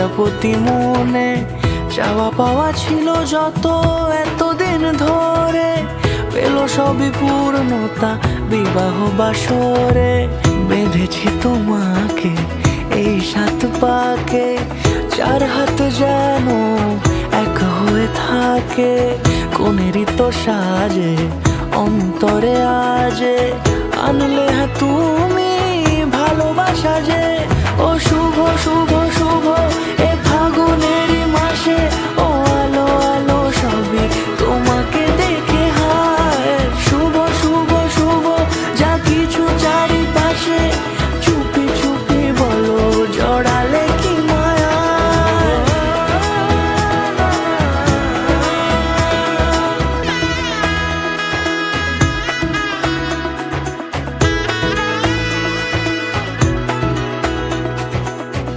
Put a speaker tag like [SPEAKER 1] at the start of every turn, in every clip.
[SPEAKER 1] প্রজাপতি মনে চাওয়া পাওয়া ছিল যত এতদিন ধরে, পেল সবই পূর্ণতা বিবাহ বাসরে। বেঁধেছি তোমাকে এই 7 পাকে, 4 হাত যেন এক হয়ে থাকে। কোনেরই তো সাজে অন্তরে আজে, আনলে হ্যাঁ তুমি ভালোবাসা যে। ও শুভ শুভ শুভ এ ফাগুনেরই মাসে, ও আলো আলো সবই তোমাকে দেখে হায়। শুভ শুভ শুভ যা কিছু চারিপাশে, চুপি চুপি বলো জড়ালে কি মায়া।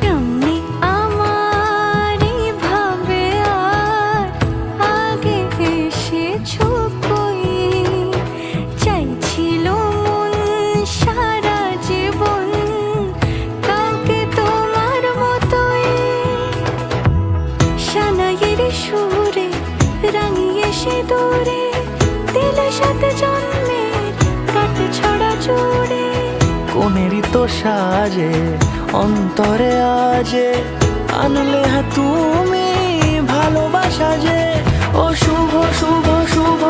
[SPEAKER 2] কেমনি আমার এই ভাবে আর আগে এসেছো কই, চাইছিল মন সারা জীবন কাউকে তোমার মতোই। সানাইয়ের সুরে রাঙিয়ে সে দূরে, দিলে 7 জন্মের কাট ছড়া জোড়ে।
[SPEAKER 1] কোনেরই তো সাজে অন্তরে আজে, আনলে হ্যাঁ তুমি ভালোবাসা যে। ও শুভ শুভ শুভ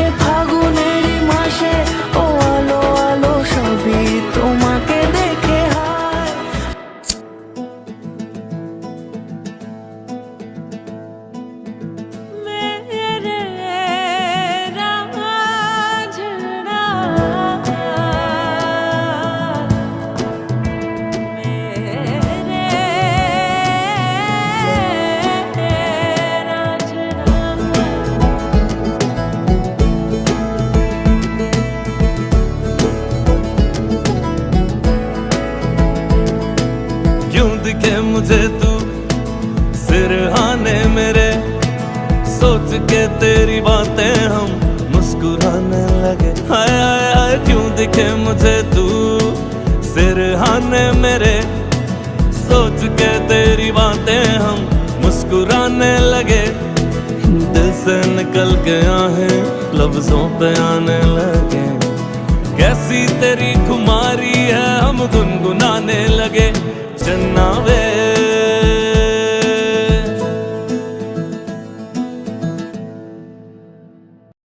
[SPEAKER 1] এ ফাগুনেরই মাসে, ও আলো আলো সবই তোমাকে দেখে হায়।
[SPEAKER 3] क्यों दिखे मुझे तू सिरहाने मेरे, सोच के तेरी बातें हम मुस्कुराने लगे। हाय हाय हाय क्यों दिखे मुझे तू सिरहाने मेरे, सोच के तेरी बातें हम मुस्कुराने लगे। दिल से निकल के आहें लफ्जों पे आने लगे। कैसी तेरी खुमारी है हम गुनगुनाने लगे।